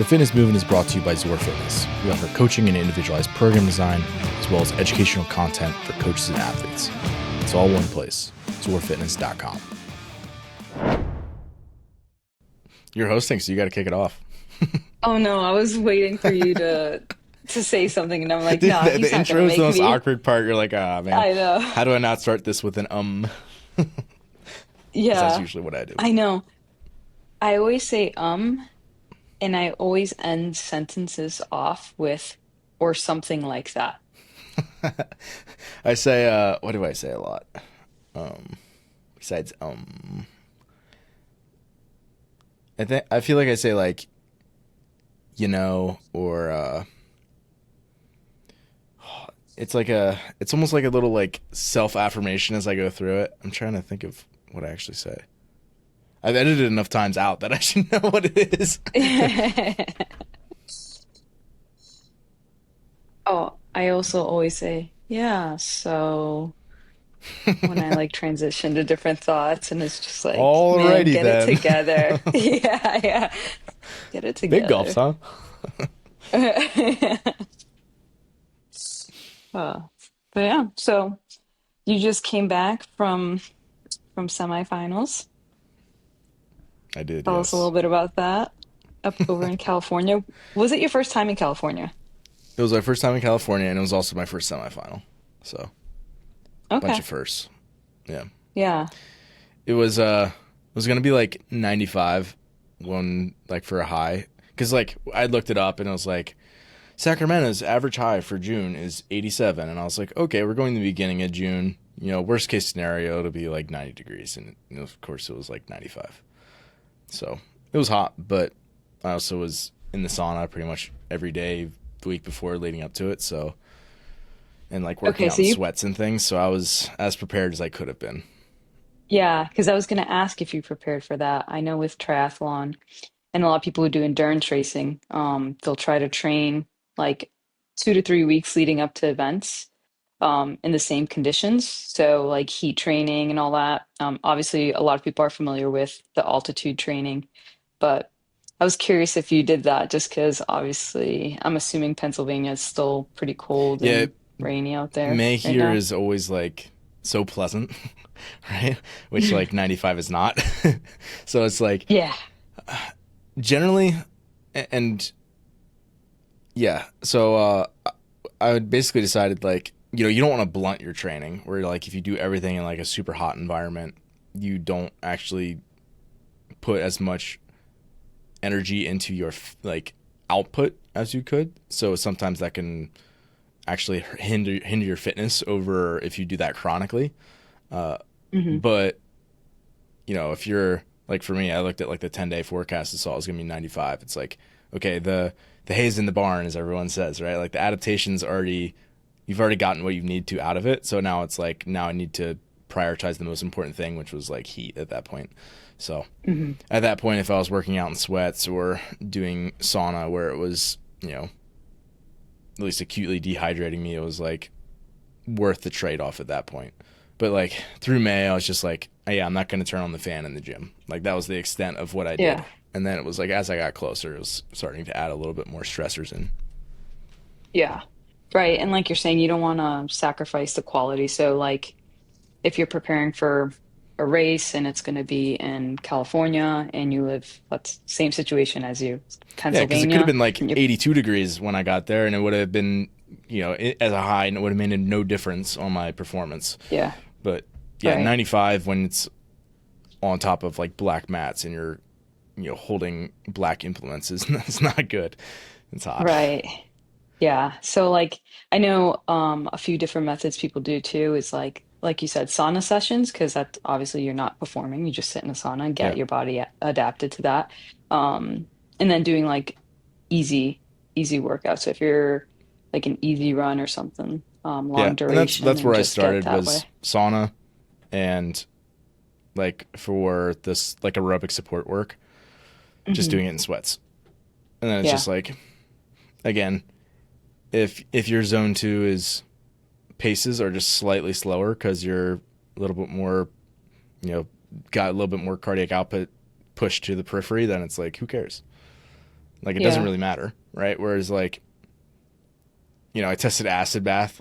The Fitness Movement is brought to you by Zor Fitness. We offer coaching and individualized program design, as well as educational content for coaches and athletes. It's all one place, zorfitness.com. You're hosting, so you got to kick it off. Oh no, I was waiting for you to say something, and I'm like, Dude, nah, the he's not intro gonna is the make most me. awkward part. You're like, ah, man, I know. how do I not start this with an? Because that's Yeah, usually what I do. I know. I always say and I always end sentences off with or something like that. I say, what do I say a lot? Besides, I feel like I say like, or it's almost like a little like self-affirmation as I go through it. I'm trying to think of what I actually say. I've edited it enough times out that I should know what it is. Oh, I also always say, yeah, so when I like transition to different thoughts, and it's just like, man, Alrighty get it then. together. Yeah, yeah, get it Big gulps, together. huh? Uh, but yeah, so you just came back from semifinals. I did, Tell us a yes. little bit about that up over in California. Was it your first time in California? It was my first time in California, and it was also my first semifinal. So, bunch Okay. of firsts. Yeah. Yeah. It was gonna be like 95 when like for a high, because like I looked it up and it was like Sacramento's average high for June is 87, and I was like, okay, we're going to the beginning of June. Worst case scenario, it'll be like 90 degrees, and of course it was like 95. So it was hot, but I also was in the sauna pretty much every day the week before leading up to it. So, and like working Okay, out so in you, sweats and things. So I was as prepared as I could have been. yeah, because I was going to ask if you prepared for that. I know with triathlon and a lot of people who do endurance racing, they'll try to train like 2 to 3 weeks leading up to events, in the same conditions. So like heat training and all that. Obviously, a lot of people are familiar with the altitude training, but I was curious if you did that just because obviously I'm assuming Pennsylvania is still pretty cold Yeah, and rainy out there May right here now. is always like so pleasant, right? Which like 95 is not. So it's like Yeah. generally, and yeah. So I would basically decided like you don't want to blunt your training. Where like if you do everything in like a super hot environment, you don't actually put as much energy into your like output as you could. So sometimes that can actually hinder your fitness over if you do that chronically. Uh, Hmm. but if you're like for me, I looked at like the 10-day forecast and saw it was gonna be 95. It's like okay, the hay's in the barn, as everyone says, right? Like the adaptation's already you've already gotten what you need to out of it. So now it's like now I need to prioritize the most important thing, which was like heat at that point. So Hmm. at that point, if I was working out in sweats or doing sauna where it was, at least acutely dehydrating me, it was like worth the trade off at that point. But like through May, I was just like, hey, I'm not going to turn on the fan in the gym. Like that was the extent of what I did. Yeah. And then it was like as I got closer, it was starting to add a little bit more stressors in. Yeah. Right. And like you're saying, you don't want to sacrifice the quality. So like if you're preparing for a race and it's going to be in California and you live, that's same situation as you, Yeah, because it could have Pennsylvania, been like and you, 82 degrees when I got there, and it would have been, as a high, and it would have made no difference on my performance. yeah, But yeah, right, 95 when it's on top of like black mats and you're holding black implements is it's not good. It's hot. right. Yeah. So like I know a few different methods people do too is like you said, sauna sessions, because that obviously you're not performing, you just sit in a sauna and Yeah, get your body adapted to that. And then doing like easy, easy workouts. So if you're like an easy run or something, yeah, long and that's duration that's and where I just get started that way. was sauna and like for this like aerobic support work, just Hmm. doing it in sweats, and then it's Yeah. just like again, if your zone two is paces are just slightly slower because you're a little bit more you know got a little bit more cardiac output pushed to the periphery, then it's like who cares? Like, it doesn't Yeah. really matter, right? Whereas, like, I tested acid bath.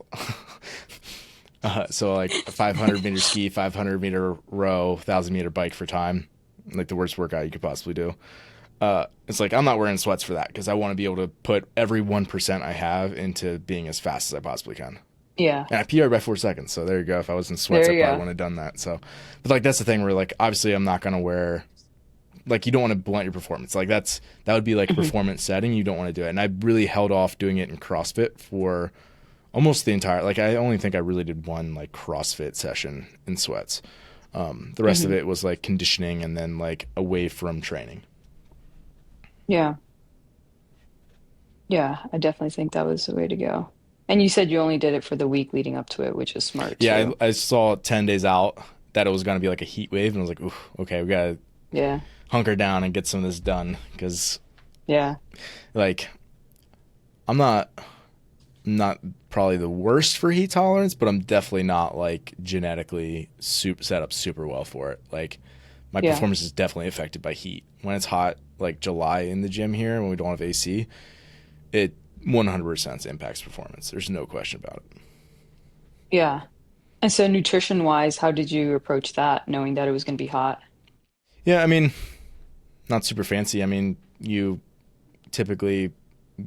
So, like, a 500-meter ski, 500-meter row, 1,000-meter bike for time. Like, the worst workout you could possibly do. It's like, I'm not wearing sweats for that because I want to be able to put every 1% I have into being as fast as I possibly can. Yeah. And I PR'd by 4 seconds. So there you go. If I was in sweats, There I you probably go. wouldn't have done that. So, but like, that's the thing where, like, obviously I'm not going to wear, like, you don't want to blunt your performance. Like, that would be like a Hmm. performance setting. You don't want to do it. And I really held off doing it in CrossFit for almost the entire, like, I only think I really did one like CrossFit session in sweats. The rest of Hmm. it was like conditioning and then like away from training. Yeah. Yeah. I definitely think that was the way to go. And you said you only did it for the week leading up to it, which is smart Yeah, too. I saw 10 days out that it was going to be like a heat wave. And I was like, ooh, okay, we got to Yeah. hunker down and get some of this done. Because, Yeah. like, I'm not probably the worst for heat tolerance, but I'm definitely not like genetically set up super well for it. Like, my Yeah. performance is definitely affected by heat. When it's hot, like July in the gym here, when we don't have AC, it 100% impacts performance. There's no question about it. Yeah. And so nutrition wise, how did you approach that, knowing that it was going to be hot? Yeah, I mean, not super fancy. I mean, you typically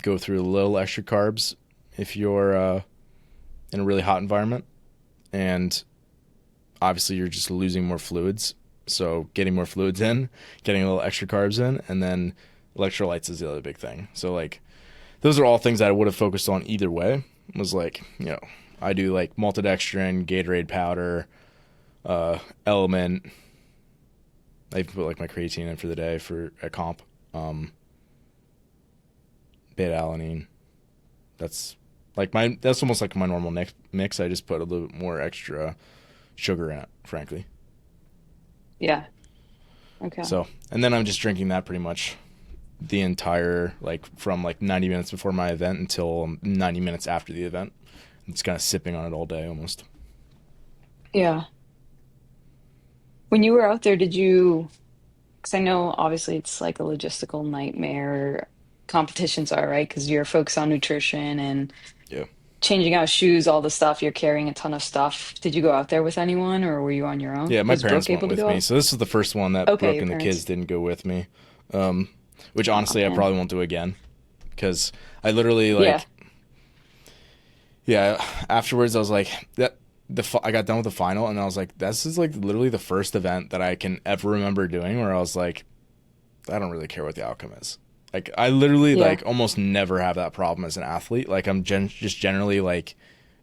go through a little extra carbs if you're in a really hot environment, and obviously you're just losing more fluids. So getting more fluids in, getting a little extra carbs in, and then electrolytes is the other big thing. So like those are all things that I would have focused on either way. Was like, I do like maltodextrin, Gatorade powder, Element. I even put like my creatine in for the day for a comp. Um, Beta alanine. That's that's almost like my normal mix. I just put a little bit more extra sugar in it, frankly. Yeah. Okay. So, and then I'm just drinking that pretty much the entire, like, from like 90 minutes before my event until 90 minutes after the event. It's kind of sipping on it all day almost. Yeah. When you were out there, did you, because I know obviously it's like a logistical nightmare, competitions are, right? Because you're focused on nutrition and Yeah. changing out shoes, all the stuff, you're carrying a ton of stuff. Did you go out there with anyone or were you on your own? Yeah, my Was parents Brooke went able to with go me. out? So this is the first one that Okay, Brooke your and the kids parents. didn't go with me. Which Oh, honestly I man. probably won't do again because I literally Yeah. like, yeah, afterwards I was like that I got done with the final and I was like, this is like literally the first event that I can ever remember doing where I was like, I don't really care what the outcome is. Like, I literally Yeah. like almost never have that problem as an athlete. Like, I'm just generally like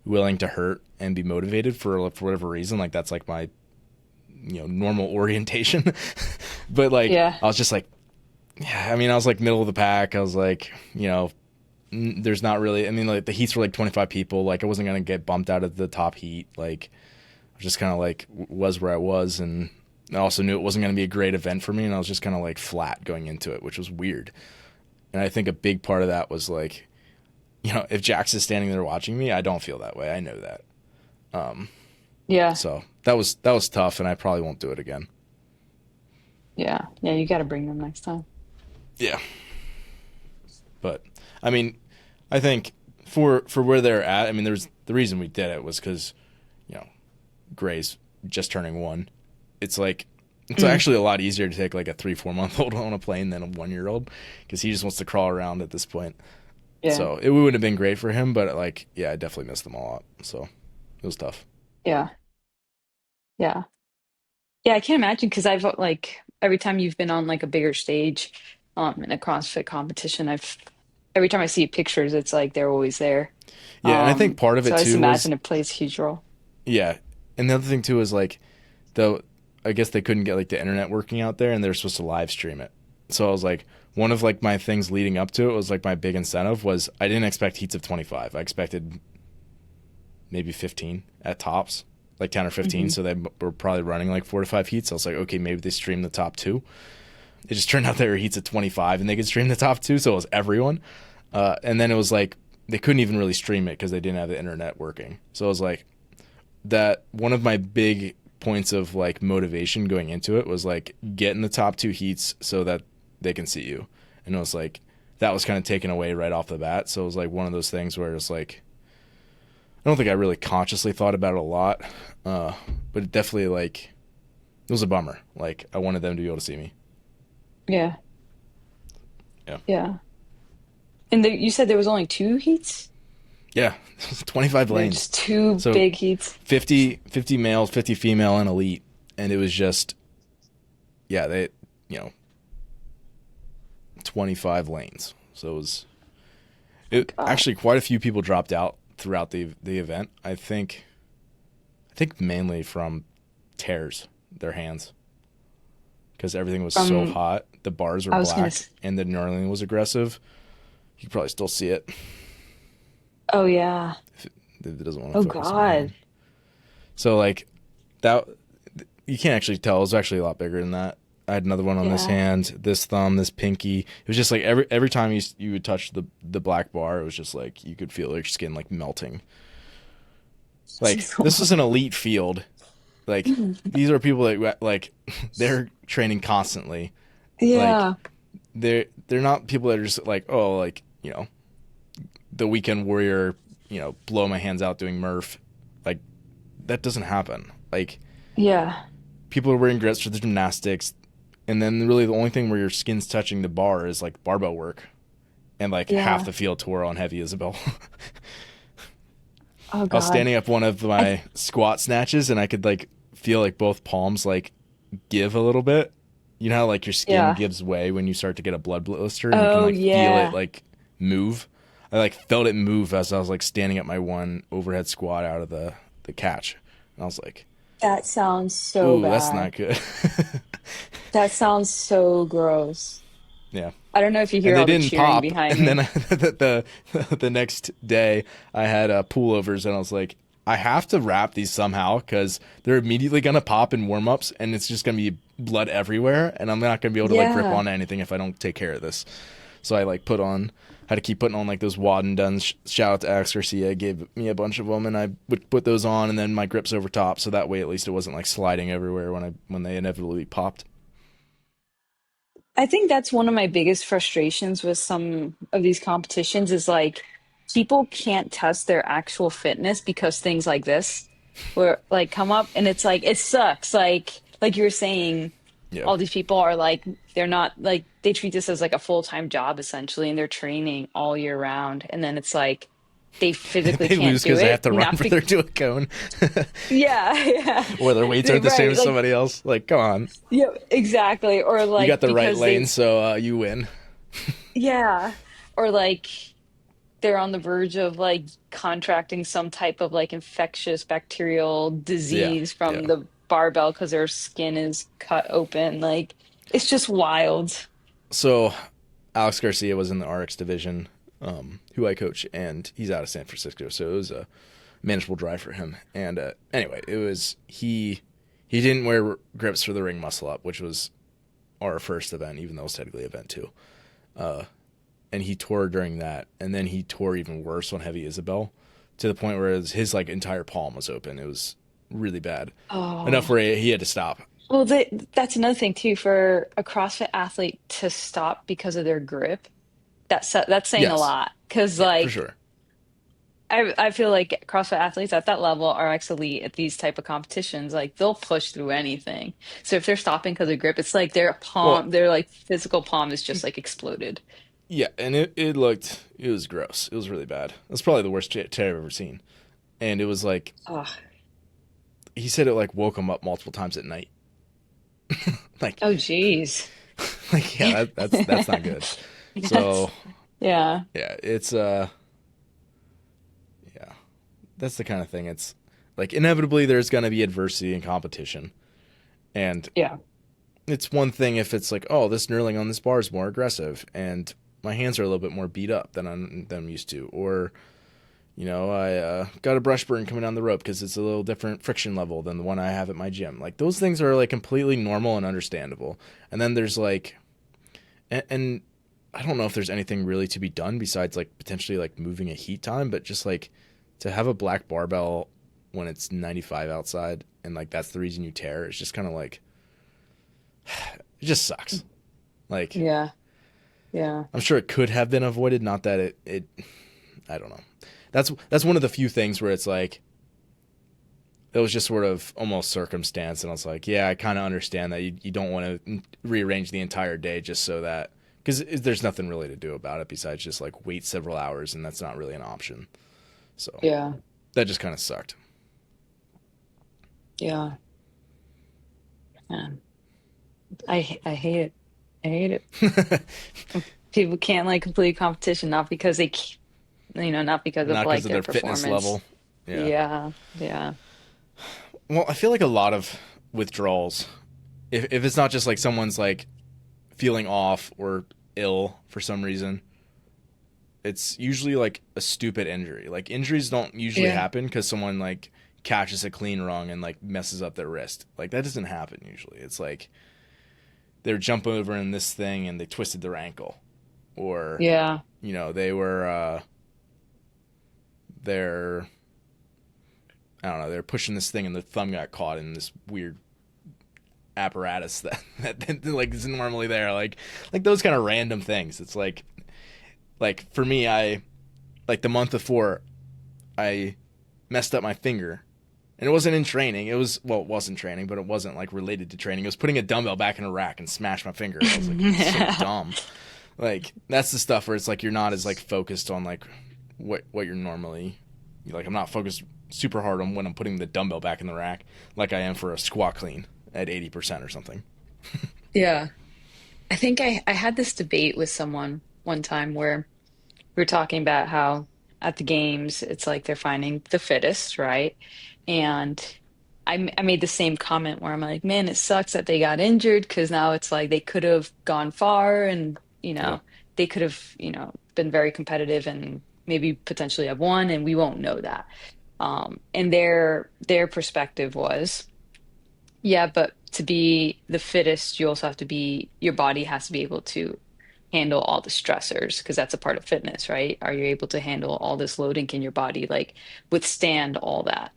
willing to hurt and be motivated for whatever reason. Like, that's like my normal orientation. But like, Yeah. I was just like, yeah. I mean, I was like middle of the pack. I was like, there's not really. I mean, like the heats were like 25 people. Like, I wasn't gonna get bumped out of the top heat. Like, I just kind of like was where I was, and I also knew it wasn't going to be a great event for me, and I was just kind of like flat going into it, which was weird. And I think a big part of that was like, if Jax is standing there watching me, I don't feel that way. I know that. Yeah. So that was tough, and I probably won't do it again. Yeah. Yeah. You got to bring them next time. Yeah, but I mean, I think for where they're at, I mean, there's the reason we did it was because you know Gray's just turning 1. It's like it's Mm. actually a lot easier to take like a 3-4 month old on a plane than a 1 year old because he just wants to crawl around at this point. Yeah. So it would have been great for him, but like, yeah, I definitely missed them a lot. So it was tough. Yeah. Yeah. Yeah. I can't imagine because I've like every time you've been on like a bigger stage in a CrossFit competition, every time I see pictures, it's like they're always there. Yeah, and I think part of it So I just too was imagine it plays a huge role. yeah, and the other thing too is like the I guess they couldn't get like the internet working out there, and they're supposed to live stream it. So I was like, one of like my things leading up to it was like my big incentive was I didn't expect heats of 25. I expected maybe 15 at tops, like 10 or 15. Hmm. So they were probably running like 4 to 5 heats. I was like, okay, maybe they stream the top two. It just turned out there were heats at 25 and they could stream the top two. So it was everyone. And then it was like, they couldn't even really stream it because they didn't have the internet working. So it was like, that one of my big points of like motivation going into it was like get in the top two heats so that they can see you. And it was like that was kind of taken away right off the bat. So it was like one of those things where it's like, I don't think I really consciously thought about it a lot, but it definitely like it was a bummer. Like I wanted them to be able to see me. Yeah. Yeah, Yeah. And you said there was only two heats? yeah, 25 They're lanes. just two So big heats. 50 males, 50 female, and elite, and it was just yeah they you know 25 lanes. So it God. actually quite a few people dropped out throughout the event. I think mainly from tears their hands because everything was so From hot. The bars were I was gonna black and the knurling was aggressive. You can probably still see it oh yeah. if it doesn't want to Oh focus on God. mine. So like that you can't actually tell. It was actually a lot bigger than that. I had another one on this Yeah. hand, this thumb, this pinky. It was just like every time you would touch the black bar, it was just like you could feel your skin like melting. Like this is an elite field. Like these are people that like they're training constantly. Like Yeah. they're not people that are just like, oh, like, the weekend warrior, blow my hands out doing Murph. Like that doesn't happen. Like Yeah. people are wearing grips for the gymnastics, and then really the only thing where your skin's touching the bar is like barbell work, and like half Yeah. the field tore on heavy Isabel. Oh I was God. standing up one of I my squat snatches, and I could like feel like both palms like give a little bit. You know how like your skin yeah. gives way when you start to get a blood blister, and you can Oh like feel it yeah. like move. I like felt it move as I was like standing up my one overhead squat out of the catch, and I was like, That sounds so "Ooh, that's bad. not good." That sounds so gross. Yeah. I don't know if you And hear they all the didn't cheering pop. behind And then me. the next day, I had pullovers, and I was like, I have to wrap these somehow because they're immediately gonna pop in warm ups, and it's just gonna be blood everywhere, and I'm not gonna be able to like grip Yeah. on anything if I don't take care of this. So I like had to keep putting on like those wad and duns. Shout out to Alex Garcia, gave me a bunch of them, and I would put those on, and then my grips over top, so that way at least it wasn't like sliding everywhere when they inevitably popped. I think that's one of my biggest frustrations with some of these competitions is like people can't test their actual fitness because things like this where like come up and it's like it sucks. Like you were saying, Yeah, all these people are like they're not like they treat this as like a full-time job essentially and they're training all year round and then it's like they physically they can't lose do because they have it. to run Not for be their do a cone. yeah, yeah. Or their weights aren't the same Right, as like somebody else. Like, come on. yeah, exactly. Or You got like the right because lane, they so you win. yeah. Or like they're on the verge of like contracting some type of like infectious bacterial Yeah, disease from yeah. the barbell because their skin is cut open. Like it's just wild. So Alex Garcia was in the RX division, who I coach, and he's out of San Francisco, so it was a manageable drive for him. And anyway, it was he didn't wear grips for the ring muscle up, which was our first event, even though it was technically event two. And he tore during that, and then he tore even worse on heavy Isabel, to the point where his like entire palm was open. It was really bad, enough Oh. where he had to stop. Well, that's another thing too for a CrossFit athlete to stop because of their grip. That's saying a Yes, lot because yeah, for like sure. I feel like CrossFit athletes at that level are actually at these type of competitions. Like they'll push through anything. So if they're stopping because of grip, it's like their Well, palm, their like physical palm is just like exploded. yeah, and it was gross. It was really bad. It was probably the worst tear I've ever seen. And it was like Oh, he said it like woke him up multiple times at night. Like oh, geez. like yeah, that's not good. That's So yeah, yeah, it's yeah, that's the kind of thing. It's like inevitably there's gonna be adversity and competition, and yeah. it's one thing if it's like, oh, this knurling on this bar is more aggressive, and my hands are a little bit more beat up than I'm used to, or I got a brush burn coming down the rope because it's a little different friction level than the one I have at my gym. Like those things are like completely normal and understandable. And then there's like, and I don't know if there's anything really to be done besides like potentially like moving a heat time, but just like to have a black barbell when it's 95 outside and like that's the reason you tear. It's just kind of like it just sucks. Like Yeah. Yeah. I'm sure it could have been avoided. Not that it I don't know. That's one of the few things where it's like it was just sort of almost circumstance, and I was like, yeah, I kind of understand that you don't want to rearrange the entire day just so that because there's nothing really to do about it besides just like wait several hours, and that's not really an option. So Yeah. that just kind of sucked. Yeah. Man, I hate it. I hate it. People can't like complete competition, not because not because of Not because like of their their fitness performance. level. Yeah. Yeah. Yeah. Well, I feel like a lot of withdrawals, if it's not just like someone's like feeling off or ill for some reason, it's usually like a stupid injury. Like injuries don't usually Yeah. happen because someone like catches a clean wrong and like messes up their wrist. Like that doesn't happen usually. It's like they're jumping over in this thing and they twisted their ankle, or Yeah. they were they're I don't know, they're pushing this thing and the thumb got caught in this weird apparatus that like isn't normally there. Like those kind of random things. It's like for me, I like the month before I messed up my finger. And it wasn't in training. It was well, it wasn't training, but it wasn't like related to training. It was putting a dumbbell back in a rack and smashed my finger. I was like, it's so dumb. Like that's the stuff where it's like you're not as like focused on like what you're normally like. I'm not focused super hard on when I'm putting the dumbbell back in the rack like I am for a squat clean at 80% or something. Yeah. I think I had this debate with someone one time where we were talking about how at the games it's like they're finding the fittest, right? And I made the same comment where I'm like, man, it sucks that they got injured because now it's like they could have gone far and, Yeah. they could have, been very competitive and maybe potentially have won, and we won't know that. And their perspective was, yeah, but to be the fittest, you also have to be, your body has to be able to handle all the stressors because that's a part of fitness, right? Are you able to handle all this loading? Can your body like withstand all that?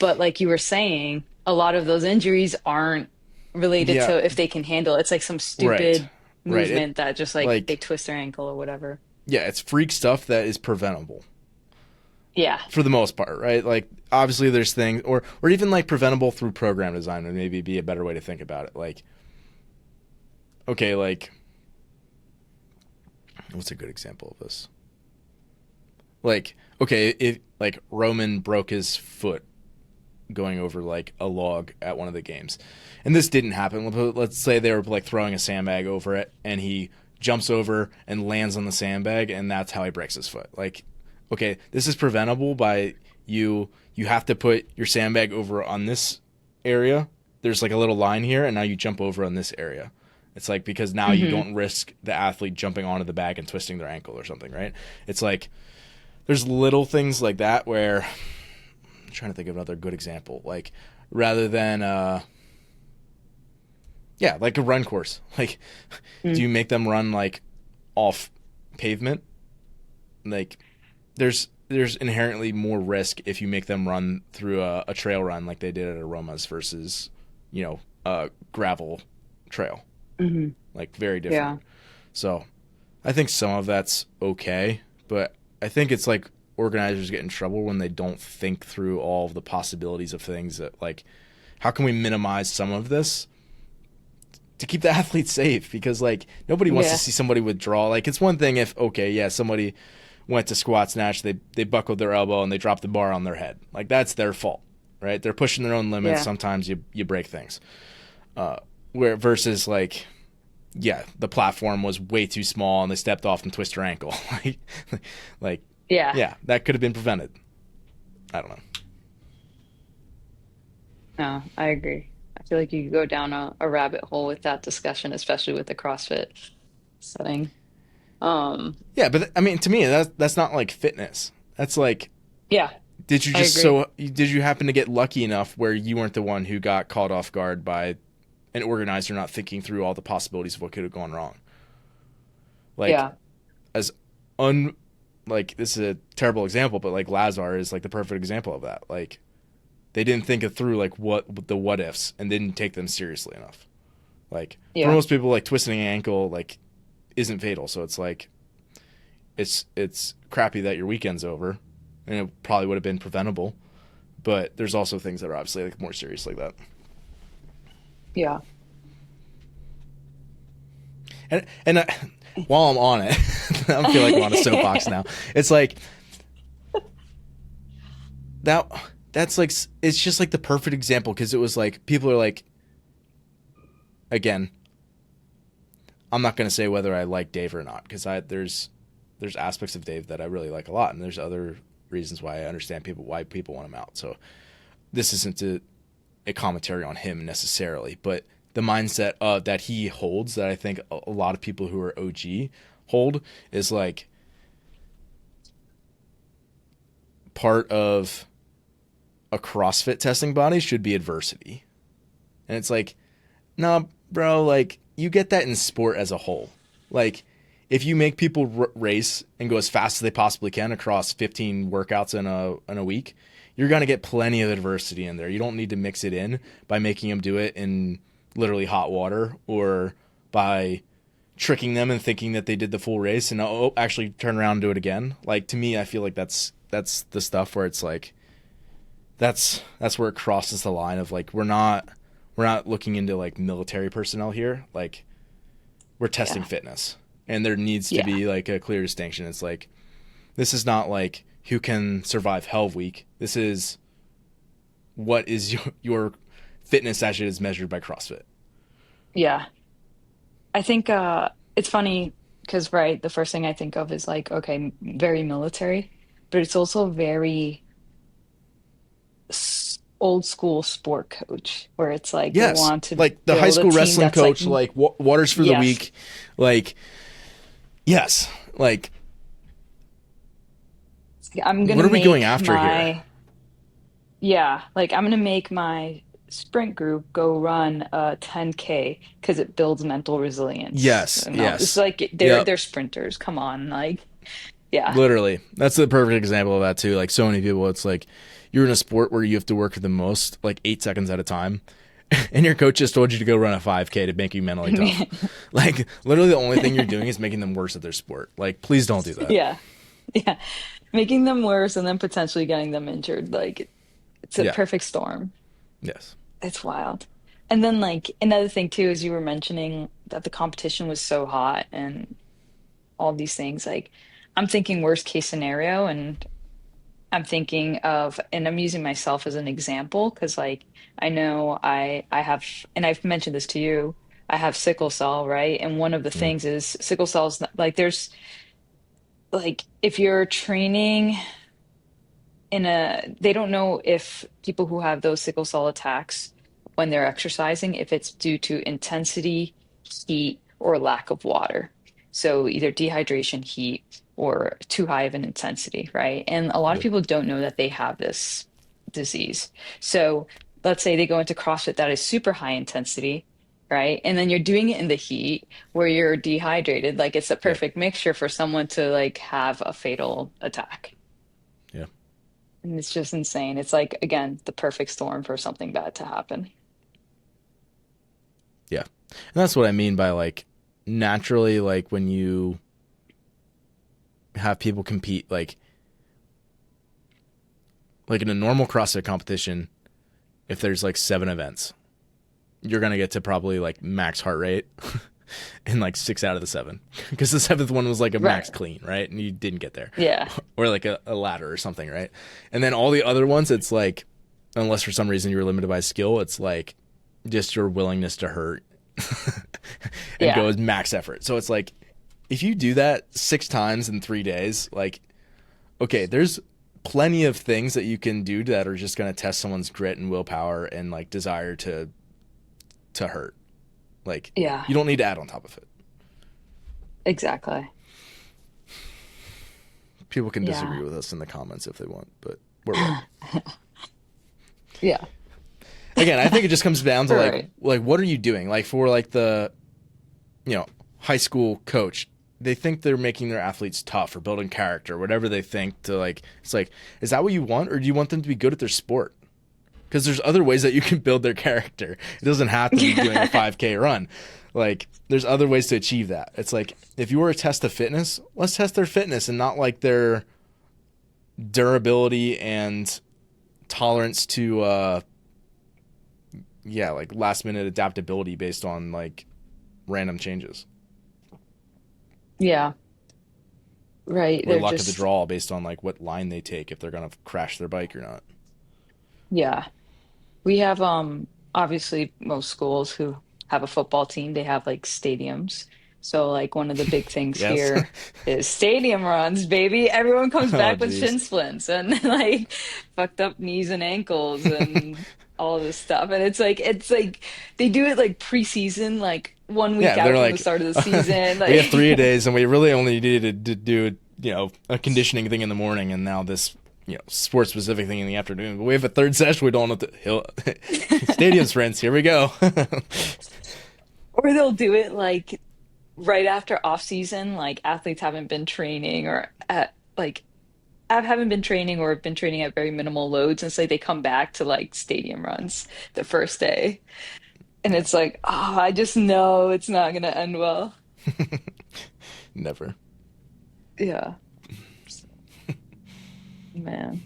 But like you were saying, a lot of those injuries aren't related Yeah. to if they can handle it. It's like some Right. stupid Right. It movement that just like they like twist their ankle or whatever. yeah, it's freak stuff that is preventable Yeah. for the most part, right? Like obviously there's things or even like preventable through program design would maybe be a better way to think about it. Like okay, like what's a good example of this? Like okay, if like Roman broke his foot going over like a log at one of the games. And this didn't happen. Let's say they were like throwing a sandbag over it and he jumps over and lands on the sandbag and that's how he breaks his foot. Like, okay, this is preventable by you have to put your sandbag over on this area. There's like a little line here and now you jump over on this area. It's like because now you Hmm. don't risk the athlete jumping onto the bag and twisting their ankle or something, right? It's like there's little things like that where I'm trying to think of another good example. Like rather than yeah, like a run course. Like do Mm. you make them run like off pavement? Like there's inherently more risk if you make them run through a trail run like they did at Aromas versus, a gravel trail. Hmm. Like very different. Yeah. So I think some of that's okay, but I think it's like organizers get in trouble when they don't think through all of the possibilities of things that like how can we minimize some of this to keep the athlete safe because like nobody wants to Yeah. see somebody withdraw. Like it's one thing if okay, yeah, somebody went to squat snatch, they buckled their elbow and they dropped the bar on their head. Like that's their fault, right? They're pushing their own limits. Yeah. Sometimes you break things. Where versus like yeah, the platform was way too small and they stepped off and twisted their ankle. like Yeah. yeah, that could have been prevented. I don't know. No, I agree. I feel like you could go down a rabbit hole with that discussion, especially with the CrossFit setting. Um, Yeah, but I mean to me that's not like fitness. That's like yeah, I agree. did you happen to get lucky enough where you weren't the one who got caught off guard by an organizer not thinking through all the possibilities of what could have gone wrong? Like Yeah. as un like this is a terrible example, but like Lazar is like the perfect example of that. Like they didn't think it through like what the what ifs and didn't take them seriously enough. Like for Yeah. most people like twisting an ankle like isn't fatal. So it's like it's crappy that your weekend's over, and it probably would have been preventable. But there's also things that are obviously like more serious like that. Yeah. And while I'm on it, I feel like I'm on a soapbox now. It's like that's like, it's just like the perfect example, because it was like people are like, again, I'm not going to say whether I like Dave or not, because there's aspects of Dave that I really like a lot, and there's other reasons why I understand why people want him out. So this isn't a commentary on him necessarily, but the mindset that he holds, that I think a lot of people who are OG hold, is like part of a CrossFit testing body should be adversity. And it's like, no, bro, like you get that in sport as a whole. Like if you make people race and go as fast as they possibly can across 15 workouts in a week, you're going to get plenty of adversity in there. You don't need to mix it in by making them do it in literally hot water, or by tricking them and thinking that they did the full race and actually turn around and do it again. Like to me, I feel like that's the stuff where it's like, that's where it crosses the line of like, we're not looking into like military personnel here. Like we're testing fitness, and there needs to be like a clear distinction. It's like, this is not like who can survive Hell Week. This is what is your fitness as it is measured by CrossFit. Yeah. I think it's funny because, right, the first thing I think of is like, okay, very military, but it's also very old school sport coach, where it's like they Yes, want to like the high build a school team wrestling that's like, coach, like waters for the yes, week, like yes, like I'm what gonna are we going make after here? my, yeah, like I'm gonna make my sprint group go run a 10K because it builds mental resilience. Yes, No, it's yes, like yep, they're sprinters. Come on, like, yeah, literally. That's the perfect example of that too. Like so many people, it's like you're in a sport where you have to work the most, like 8 seconds at a time, and your coach just told you to go run a 5K to make you mentally tough. Like literally, the only thing you're doing is making them worse at their sport. Like, please don't do that. yeah, yeah, making them worse and then potentially getting them injured. Like it's a Yeah. perfect storm. Yes. It's wild. And then like another thing too is you were mentioning that the competition was so hot and all these things. Like I'm thinking worst case scenario, and I'm thinking of, and I'm using myself as an example because like I know I have, and I've mentioned this to you, I have sickle cell, right? And one of the Mm. things is sickle cells, like there's like if you're training they don't know if people who have those sickle cell attacks when they're exercising, if it's due to intensity, heat, or lack of water. So either dehydration, heat, or too high of an intensity, right? And a lot of Yep. people don't know that they have this disease. So let's say they go into CrossFit that is super high intensity, right? And then you're doing it in the heat where you're dehydrated. Like it's a Yep. perfect mixture for someone to like have a fatal attack. Yeah. And it's just insane. It's like, again, the perfect storm for something bad to happen. Yeah. And that's what I mean by like naturally, like when you have people compete, like in a normal CrossFit competition, if there's like 7 events, you're gonna get to probably like max heart rate in like 6 out of the 7, because the seventh one was like a Right. max clean, right? And you didn't get there, Yeah. or like a ladder or something, right? And then all the other ones, it's like, unless for some reason you were limited by skill, it's like just your willingness to hurt and Yeah. go as max effort. So it's like if you do that 6 times in 3 days, like okay, there's plenty of things that you can do that are just going to test someone's grit and willpower and like desire to hurt. Like Yeah. you don't need to add on top of it. Exactly. People can Yeah. disagree with us in the comments if they want, but we're right. Yeah. Again, I think it just comes down to Right. like what are you doing? Like for like the high school coach, they think they're making their athletes tough or building character, whatever they think to like. It's like, is that what you want, or do you want them to be good at their sport? Because there's other ways that you can build their character. It doesn't have to be doing a 5K run. Like, there's other ways to achieve that. It's like, if you were to test a fitness, let's test their fitness and not like their durability and tolerance to, like last minute adaptability based on like random changes. Yeah. Right. Or They're luck of the just, draw based on like what line they take, if they're going to crash their bike or not. yeah. We have obviously most schools who have a football team, they have like stadiums. So like one of the big things Yes. here is stadium runs, baby. Everyone comes Oh, back with geez. shin splints and like fucked up knees and ankles and all this stuff. And it's like they do it like preseason, like 1 week Yeah, they're out from the like, start of the season. we have Like 3 days and we really only needed to do, a conditioning thing in the morning, and now this, sports specific thing in the afternoon. But we have a third session. We don't have to stadium sprints. Here we go. or they'll do it like right after off season, like athletes haven't been training or at like I haven't been training or been training at very minimal loads, and so they come back to like stadium runs the first day. And it's like, oh, I just know it's not gonna end well. Never. Yeah, man.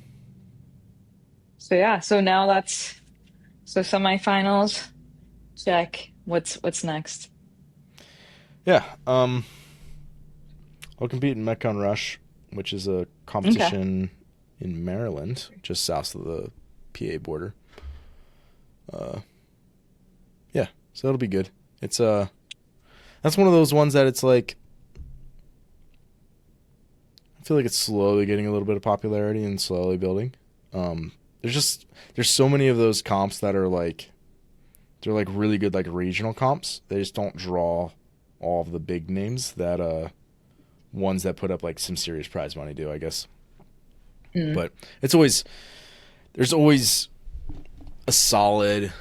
So yeah, so now that's so semifinals, check. What's next? Yeah. I'll compete in Metcon Rush, which is a Okay. competition in Maryland, just south of the PA border. Yeah, so that'll be good. It's that's one of those ones that it's like, I feel like it's slowly getting a little bit of popularity and slowly building. There's so many of those comps that are like, they're like really good like regional comps. They just don't draw all of the big names that ones that put up like some serious prize money do, I guess. Mm. But there's always a solid,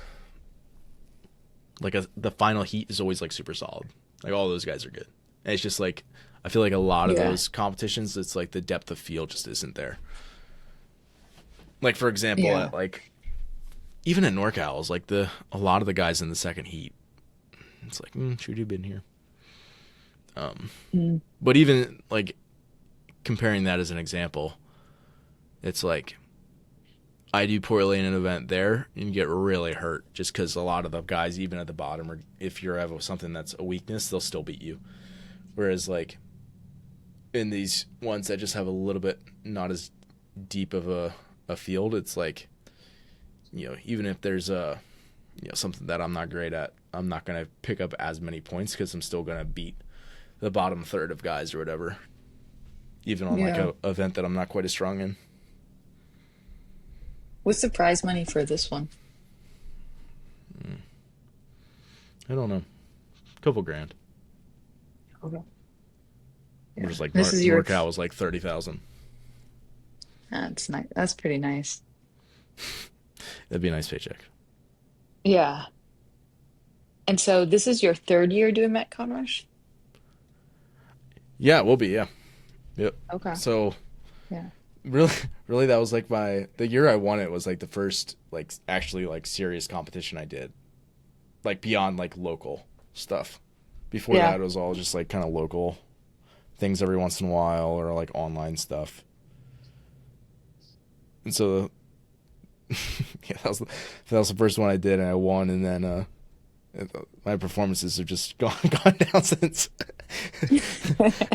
like the final heat is always like super solid. Like all those guys are good. And it's just like, I feel like a lot of Yeah. those competitions, it's like the depth of field just isn't there. Like for example, Yeah. at like even at NorCal, like a lot of the guys in the second heat, it's like, should you have been here? Mm. But even like comparing that as an example, it's like I do poorly in an event there and you get really hurt just because a lot of the guys, even at the bottom, or if you have something that's a weakness, they'll still beat you. Whereas like in these ones that just have a little bit not as deep of a field, it's like, even if there's something that I'm not great at, I'm not going to pick up as many points because I'm still going to beat the bottom third of guys or whatever, even on like Yeah. a event that I'm not quite as strong in. What's the prize money for this one? I don't know, a couple grand. Okay. Yeah. Just like This is your NorCal was like 30,000. That's nice. That's pretty nice. That'd be a nice paycheck. Yeah. And so this is your third year doing Metcon Rush? Yeah, it will be. Yeah. Yep. Okay. So Yeah. really, really, that was like the year I won it was like the first like actually like serious competition I did, like beyond like local stuff. Before Yeah. that, it was all just like kind of local things every once in a while or like online stuff. And so, yeah, that was the first one I did, and I won. And then my performances have just gone down since.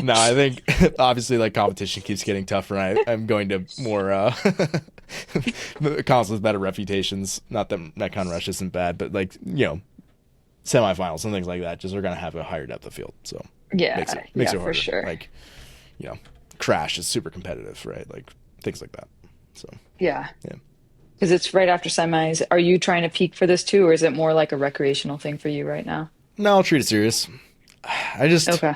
No, I think obviously like competition keeps getting tougher. I'm going to more comps with better reputations. Not that Metcon Rush isn't bad, but like semifinals and things like that just are going to have a higher depth of field. So makes Yeah. it makes Yeah, it for harder. sure. Like Crash is super competitive, right? Like things like that. So Yeah. yeah. Because it's right after semis. Are you trying to peak for this too, or is it more like a recreational thing for you right now? No, I'll treat it serious. I just Okay.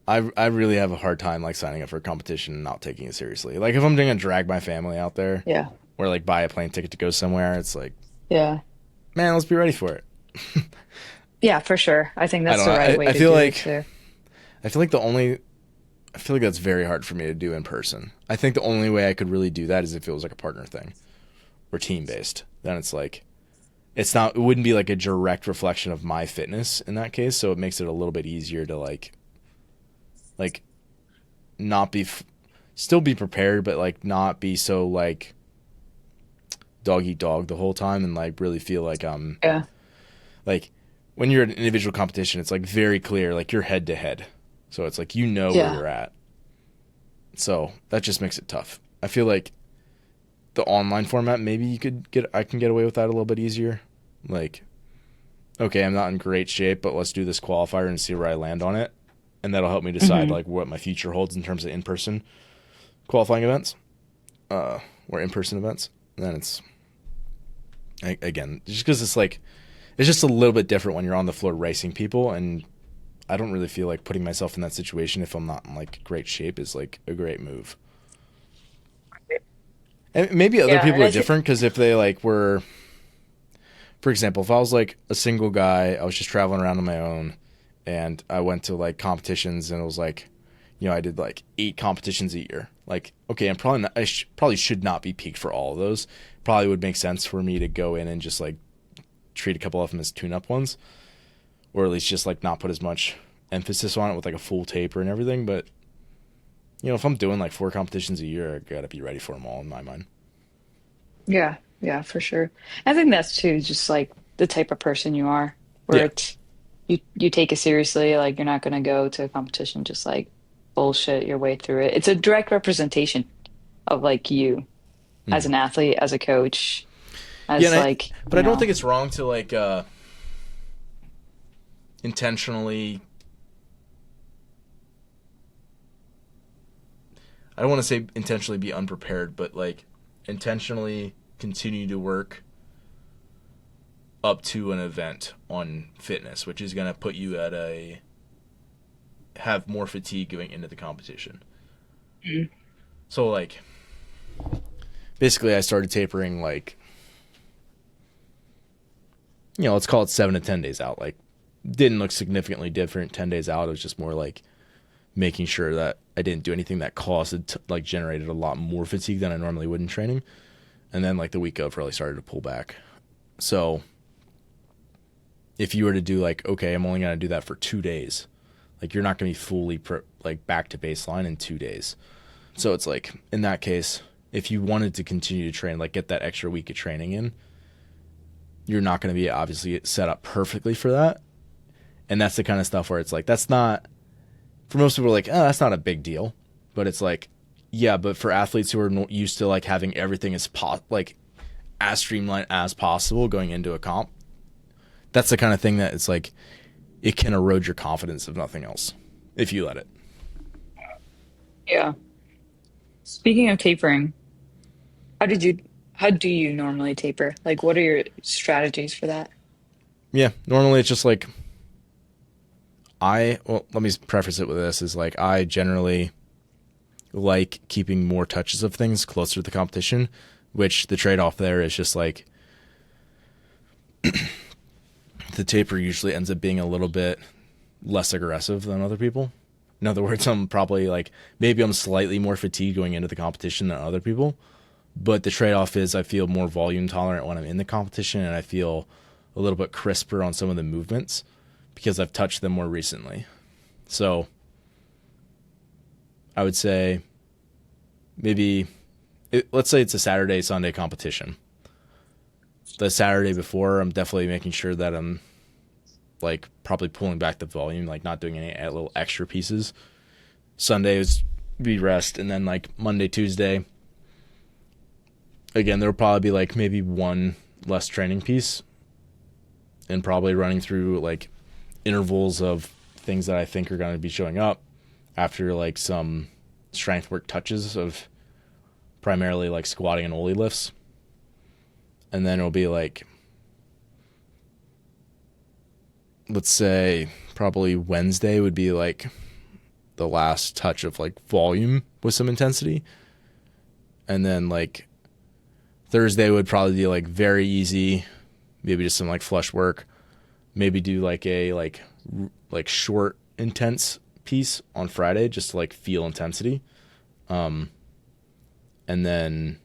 I really have a hard time like signing up for a competition and not taking it seriously. Like if I'm going to drag my family out there Yeah. or like buy a plane ticket to go somewhere, it's like, Yeah. man, let's be ready for it. Yeah, for sure. I think I that's don't the know. right way I to feel do it like too. I feel like the only I feel like that's very hard for me to do in person. I think the only way I could really do that is if it was like a partner thing or team based. Then it's like it wouldn't be like a direct reflection of my fitness in that case. So it makes it a little bit easier to like not be, still be prepared, but like not be so like dog eat dog the whole time and like really feel like Yeah. like when you're at an individual competition, it's like very clear, like you're head to head. So it's like, you know where Yeah. you're at. So that just makes it tough. I feel like the online format, maybe I can get away with that a little bit easier. Like, okay, I'm not in great shape, but let's do this qualifier and see where I land on it. And that'll help me decide Hmm. like what my future holds in terms of in-person qualifying events, or in-person events. And then it's, again, just because it's like, it's just a little bit different when you're on the floor racing people, and I don't really feel like putting myself in that situation if I'm not in like great shape is like a great move. And maybe other Yeah, people and are I think different because if they like were, for example, if I was like a single guy, I was just traveling around on my own, and I went to like competitions, and it was like, I did like 8 competitions a year. Like, okay, I'm probably not, probably should not be peaked for all of those. Probably would make sense for me to go in and just like treat a couple of them as tune-up ones, or at least just like not put as much emphasis on it with like a full taper and everything. But if I'm doing like 4 competitions a year, I gotta be ready for them all in my mind. yeah, yeah, for sure. I think that's too just like the type of person you are, where Yeah. it's you take it seriously, like you're not gonna go to a competition just like bullshit your way through it. It's a direct representation of like you as Hmm. an athlete, as a coach, Yeah, as like, but I don't think it's wrong to like intentionally. I don't want to say intentionally be unprepared, but like intentionally continue to work up to an event on fitness, which is going to put you at a have more fatigue going into the competition. Mhm. So like basically I started tapering like let's call it 7 to 10 days out. Like didn't look significantly different 10 days out. It was just more like making sure that I didn't do anything that like generated a lot more fatigue than I normally would in training. And then like the week of really started to pull back. So if you were to do like, okay, I'm only going to do that for 2 days, like you're not going to be fully like back to baseline in 2 days. So it's like in that case, if you wanted to continue to train, like get that extra week of training in, you're not going to be obviously set up perfectly for that. And that's the kind of stuff where it's like, that's not, for most people, like, oh, that's not a big deal. But it's like, yeah, but for athletes who are used to like having everything like as streamlined as possible going into a comp, that's the kind of thing that it's like, it can erode your confidence if nothing else, if you let it. Yeah. Speaking of tapering, how did you how do you normally taper? Like what are your strategies for that? Yeah, normally it's just like, well, let me preface it with this is like, I generally like keeping more touches of things closer to the competition, which the trade-off there is just like the taper usually ends up being a little bit less aggressive than other people. In other words, I'm probably like, maybe I'm slightly more fatigued going into the competition than other people, but the trade-off is I feel more volume tolerant when I'm in the competition, and I feel a little bit crisper on some of the movements because I've touched them more recently. So I would say maybe let's say it's a Saturday, Sunday competition. The Saturday before, I'm definitely making sure that I'm like probably pulling back the volume, like not doing any little extra pieces. Sunday is be rest, and then like Monday, Tuesday, again, there'll probably be like maybe one less training piece, and probably running through like intervals of things that I think are going to be showing up after like some strength work touches of primarily like squatting and ollie lifts. And then it'll be like, let's say probably Wednesday would be like the last touch of like volume with some intensity. And then like Thursday would probably be like very easy, maybe just some like flush work, maybe do like a like short intense piece on Friday just to like feel intensity. And then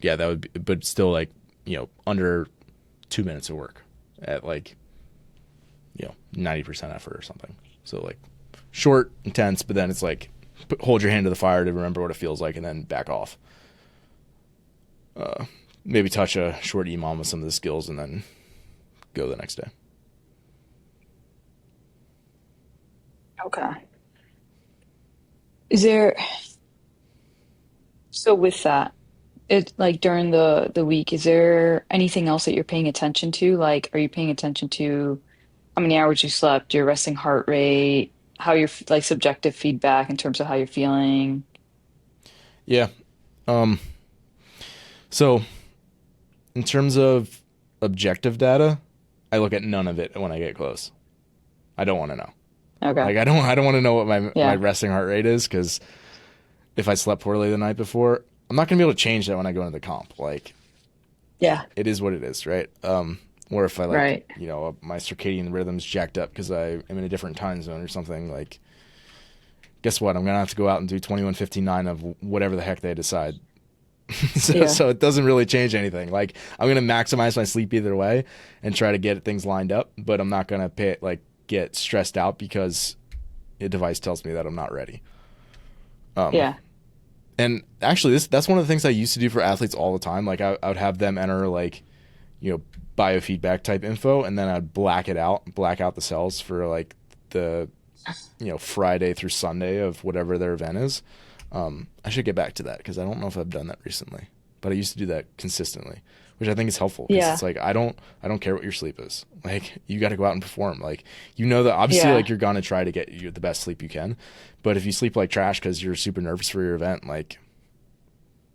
yeah, that would be, but still like, under 2 minutes of work at like, 90% effort or something. So like short, intense, but then it's like hold your hand to the fire to remember what it feels like and then back off. Maybe touch a short EMOM with some of the skills and then go the next day. Okay. Is there, so with that, it like during the week, is there anything else that you're paying attention to? Like, are you paying attention to how many hours you slept, your resting heart rate, how your like subjective feedback in terms of how you're feeling? Yeah. Um, so in terms of objective data, I look at none of it when I get close. I don't want to know. Okay. Like I don't want to know what my Yeah. resting heart rate is, because if I slept poorly the night before, I'm not gonna be able to change that when I go into the comp. Like Yeah. it is what it is, right? Or if I like, Right. my circadian rhythm's jacked up because I am in a different time zone or something. Like, guess what? I'm gonna have to go out and do 21:59 of whatever the heck they decide. so, Yeah. so it doesn't really change anything. Like I'm gonna maximize my sleep either way and try to get things lined up, but I'm not gonna get stressed out because a device tells me that I'm not ready. Um, Yeah. and actually, that's one of the things I used to do for athletes all the time. Like I would have them enter like, you know, biofeedback type info, and then I'd black out the cells for like the, Friday through Sunday of whatever their event is. I should get back to that because I don't know if I've done that recently, but I used to do that consistently, which I think is helpful because Yeah. it's like I don't care what your sleep is. Like you got to go out and perform. Like that obviously Yeah. like you're gonna try to get you the best sleep you can, but if you sleep like trash because you're super nervous for your event, like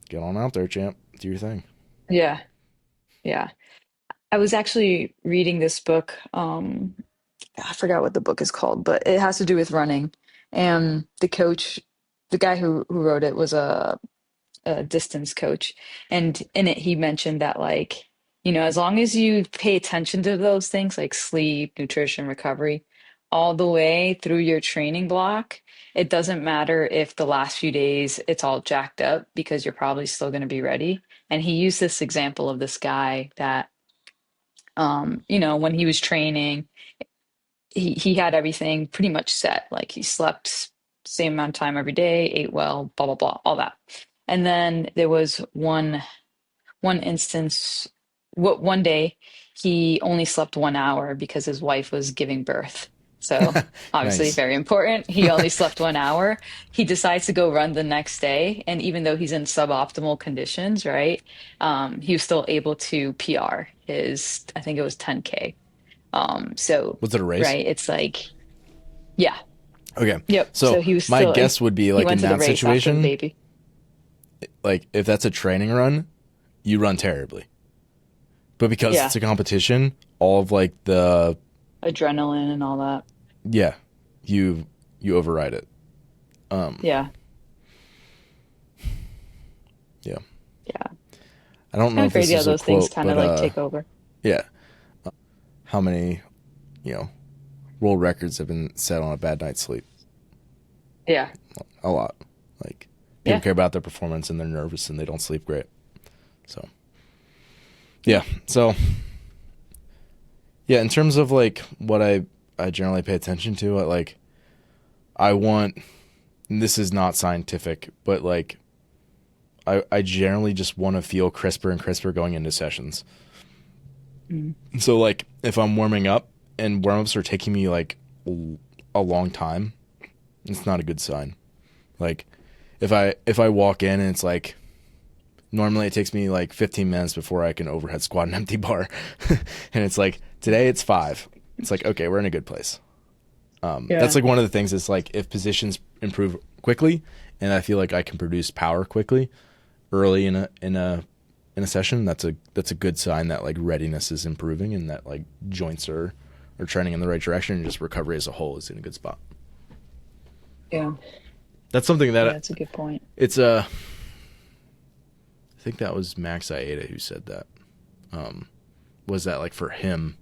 get on out there, champ, do your thing. Yeah. Yeah. I was actually reading this book. I forgot what the book is called, but it has to do with running. And the guy who wrote it was a distance coach. And in it, he mentioned that, like, as long as you pay attention to those things like sleep, nutrition, recovery, all the way through your training block, it doesn't matter if the last few days it's all jacked up because you're probably still going to be ready. And he used this example of this guy that, when he was training, he had everything pretty much set. Like he slept same amount of time every day, ate well, blah blah blah, all that. And then there was one instance, what one day he only slept 1 hour because his wife was giving birth. So obviously Nice. very important. He only slept 1 hour. He decides to go run the next day, and even though he's in suboptimal conditions, right, he was still able to PR his, I think it was 10K. So, Was it a race? right, it's like, yeah, Okay. yep. So So my guess would be he like went in to the that race after the situation, baby. like if that's a training run, you run terribly. But because Yeah, it's a competition, all of like adrenaline and all that. yeah, you override it. Um, Yeah, yeah. yeah. I don't know Kind of if this crazy how is a those things quote, kind but of like take over. yeah. How many, you know, world records have been set on a bad night's sleep? Yeah, A lot. Like people yeah, care about their performance and they're nervous and they don't sleep great. So yeah. So yeah, in terms of like what I generally pay attention to, I want, and this is not scientific, but like I generally just want to feel crisper and crisper going into sessions. mm, So like if I'm warming up and warm ups are taking me like a long time, it's not a good sign. Like if I walk in and it's like normally it takes me like 15 minutes before I can overhead squat an empty bar, and it's like today it's 5. It's like okay, we're in a good place. That's yeah, like one of the things is like if positions improve quickly and I feel like I can produce power quickly early in a session, that's a good sign that like readiness is improving and that like joints are trending in the right direction and just recovery as a whole is in a good spot. yeah, That's something yeah. that That's a good point. it's I think that was Max Ieta who said that. Was that like for him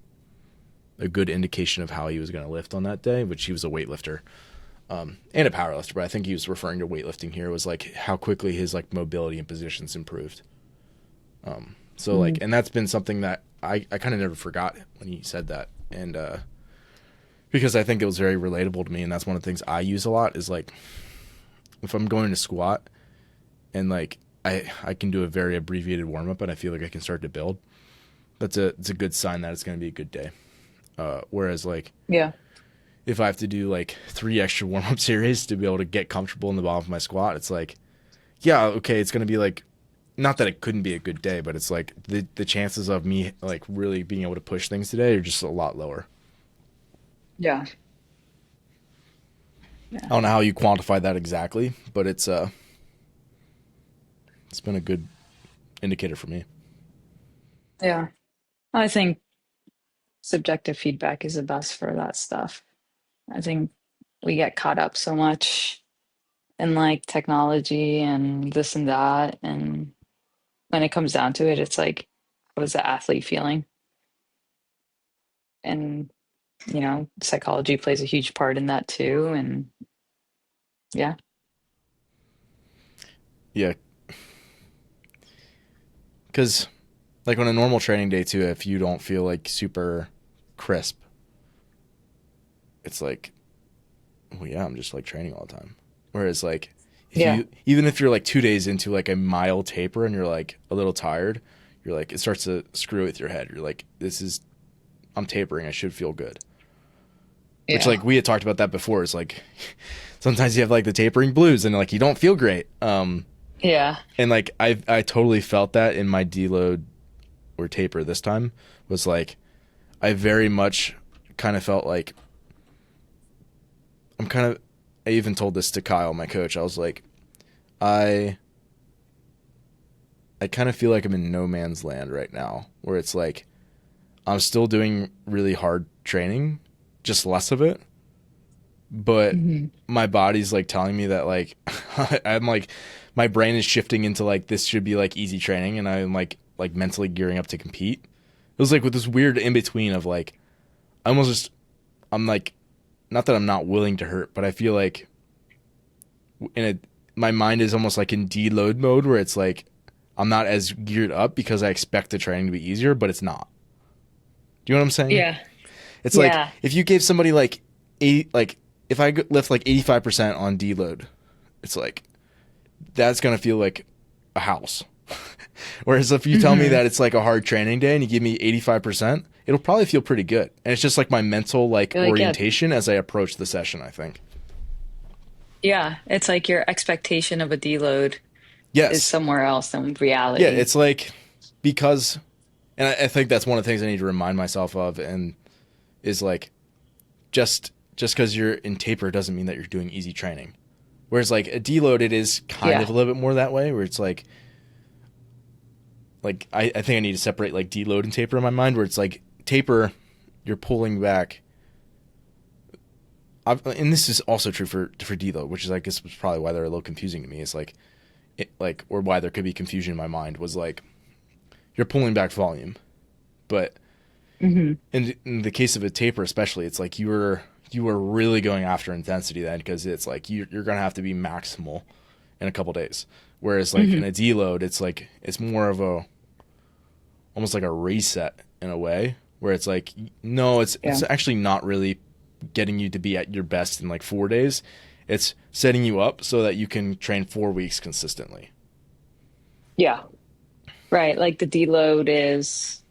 a good indication of how he was going to lift on that day, which he was a weightlifter and a powerlifter, but I think he was referring to weightlifting here, was like how quickly his like mobility and positions improved. So like, Mm, and that's been something that I kind of never forgot when you said that. And because I think it was very relatable to me. And that's one of the things I use a lot is like, if I'm going to squat and like, I can do a very abbreviated warm up and I feel like I can start to build. It's a good sign that it's going to be a good day. Whereas like, Yeah. if I have to do like 3 extra warm up series to be able to get comfortable in the bottom of my squat, it's like, yeah, okay, it's going to be like, not that it couldn't be a good day, but it's like the chances of me like really being able to push things today are just a lot lower. Yeah. I Yeah. don't know how you quantify that exactly, but it's been a good indicator for me. Yeah. I think subjective feedback is the best for that stuff. I think we get caught up so much in like technology and this and that. And when it comes down to it, it's like, what is the athlete feeling? And, psychology plays a huge part in that too. And yeah. Yeah, because like on a normal training day too, if you don't feel like super crisp, it's like, well, yeah, I'm just like training all the time. Whereas like if Yeah. you even if you're like 2 days into like a mild taper and you're like a little tired, you're like it starts to screw with your head. You're like, I'm tapering. I should feel good. Which Yeah. like we had talked about that before. It's like sometimes you have like the tapering blues and like you don't feel great. Yeah. And like I totally felt that in my deload or taper this time was like I very much kind of felt like I even told this to Kyle, my coach. I was like, I kind of feel like I'm in no man's land right now, where it's like I'm still doing really hard training, just less of it, but Hmm. my body's like telling me that like I'm like my brain is shifting into like this should be like easy training, and I'm like mentally gearing up to compete. It was like with this weird in between of like I almost just I'm like not that I'm not willing to hurt, but I feel like in a my mind is almost like in deload mode where it's like I'm not as geared up because I expect the training to be easier, but it's not. Do you know what I'm saying? Yeah. It's like Yeah. if you gave somebody like like if I lift like 85% on deload, it's like that's gonna feel like a house. Whereas if you tell me Hmm. that it's like a hard training day and you give me 85%, it'll probably feel pretty good. And it's just like my mental like You're like, yeah, orientation as I approach the session, I think. yeah. It's like your expectation of a deload is Yes. somewhere else than Yeah, reality. it's like because and I think that's one of the things I need to remind myself of and is like just because you're in taper doesn't mean that you're doing easy training. Whereas like a deload, it is kind Yeah. of a little bit more that way, where it's like I think I need to separate like deload and taper in my mind, where it's like taper, you're pulling back. And this is also true for deload, which is I guess was probably why they're a little confusing to me. It's like or why there could be confusion in my mind was like you're pulling back volume, but Hmm. in the case of a taper especially, it's like you were really going after intensity then because it's like you're gonna have to be maximal in a couple days. Whereas like in Hmm. a deload, it's like it's more of a almost like a reset in a way where it's like no, Yeah. it's actually not really getting you to be at your best in like 4 days. It's setting you up so that you can train 4 weeks consistently. Yeah. Right. Like the deload is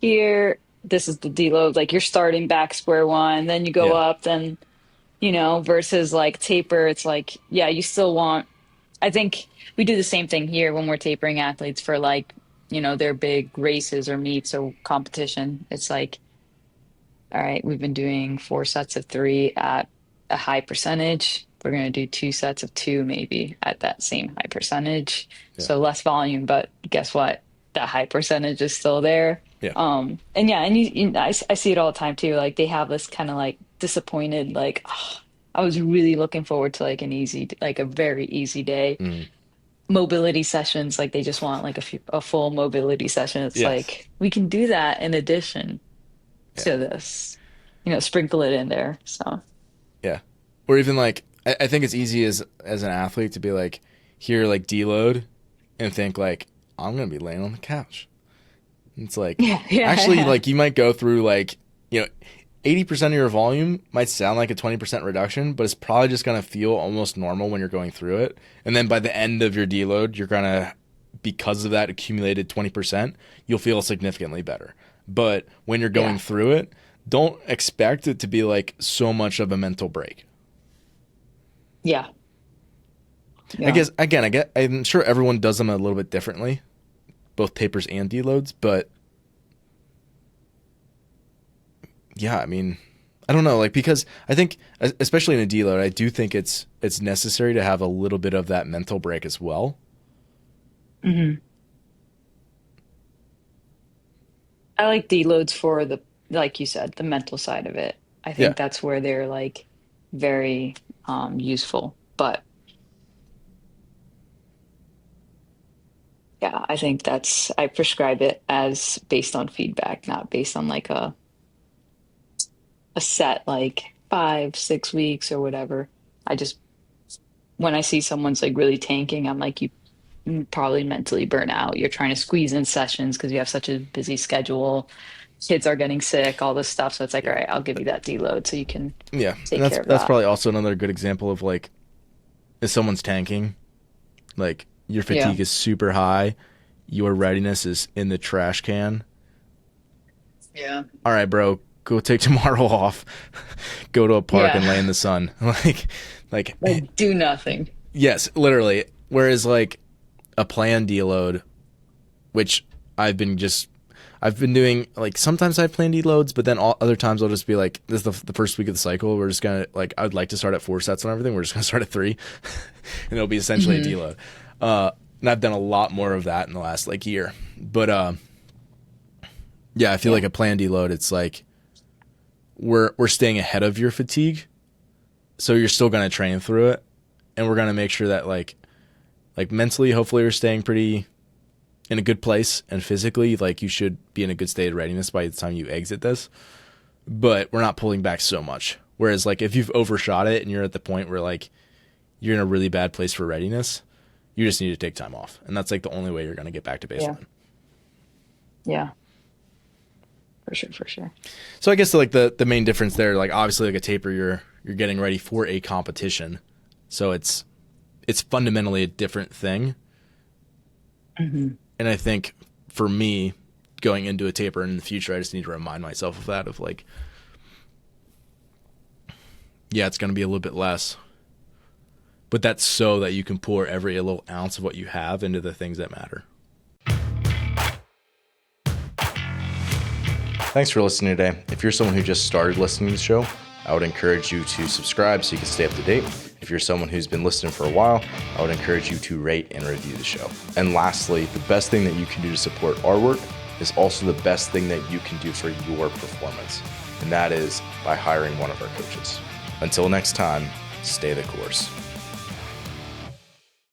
here. This is the deload. Like you're starting back square one, then you go Yeah. up, then, versus like taper, it's like, yeah, you still want, I think we do the same thing here when we're tapering athletes for like, their big races or meets or competition. It's like, all right, we've been doing 4 sets of 3 at a high percentage. We're going to do 2 sets of 2 maybe at that same high percentage. Yeah. So less volume, but guess what? That high percentage is still there. Yeah. And yeah, and I see it all the time too. Like they have this kind of like disappointed, like, "Oh, I was really looking forward to like like a very easy day." Mm. Mobility sessions, like they just want like a full mobility session. It's Yes. like we can do that in addition Yeah. to this, sprinkle it in there. So, Yeah. Or even like I think it's easy as an athlete to be like hear like deload and think like I'm gonna be laying on the couch. It's like, Yeah. actually, like you might go through like, 80% of your volume might sound like a 20% reduction, but it's probably just going to feel almost normal when you're going through it. And then by the end of your deload, you're going to, because of that accumulated 20%, you'll feel significantly better. But when you're going through it, don't expect it to be like so much of a mental break. Yeah. I Yeah. guess, again, I'm sure everyone does them a little bit differently, both tapers and deloads, but yeah, I mean, I don't know, like, because I think, especially in a deload, I do think it's necessary to have a little bit of that mental break as well. Hmm. I like deloads for the, like you said, the mental side of it. I Yeah. think that's where they're like very useful. But yeah, I think I prescribe it as based on feedback, not based on like a set like 5, 6 weeks or whatever. I just when I see someone's like really tanking, I'm like, you probably mentally burn out. You're trying to squeeze in sessions because you have such a busy schedule. Kids are getting sick, all this stuff. So it's like, all Yeah. right, I'll give you that deload so you can Yeah. And take that's care of that. probably also another good example of like, if someone's tanking, like your Yeah. fatigue is super high, your readiness is in the trash can. Yeah. All right, bro, go take tomorrow off. Go to a park and lay Yeah. in the sun. like Like do nothing. yes, literally. Whereas like a planned deload, which I've been doing, like sometimes I plan deloads, but then other times I'll just be like, this is the first week of the cycle. We're just gonna like, I'd like to start at 4 sets and everything. We're just gonna start at 3, and it'll be essentially a Hmm. deload. And I've done a lot more of that in the last like year. But yeah, I feel Yeah. like a planned deload, it's like we're staying ahead of your fatigue, so you're still gonna train through it, and we're gonna make sure that like mentally, hopefully, you're staying pretty in a good place, and physically, like you should be in a good state of readiness by the time you exit this. But we're not pulling back so much. Whereas like if you've overshot it and you're at the point where like you're in a really bad place for readiness, you just need to take time off, and that's like the only way you're gonna get back to Yeah. baseline. Yeah. For sure. For sure. So I guess like the main difference there, like obviously like a taper, you're getting ready for a competition, so it's fundamentally a different thing. Hmm. And I think for me, going into a taper in the future, I just need to remind myself of that, of like, yeah, it's going to be a little bit less, but that's so that you can pour every little ounce of what you have into the things that matter. Thanks for listening today. If you're someone who just started listening to the show, I would encourage you to subscribe so you can stay up to date. If you're someone who's been listening for a while, I would encourage you to rate and review the show. And lastly, the best thing that you can do to support our work is also the best thing that you can do for your performance. And that is by hiring one of our coaches. Until next time, stay the course.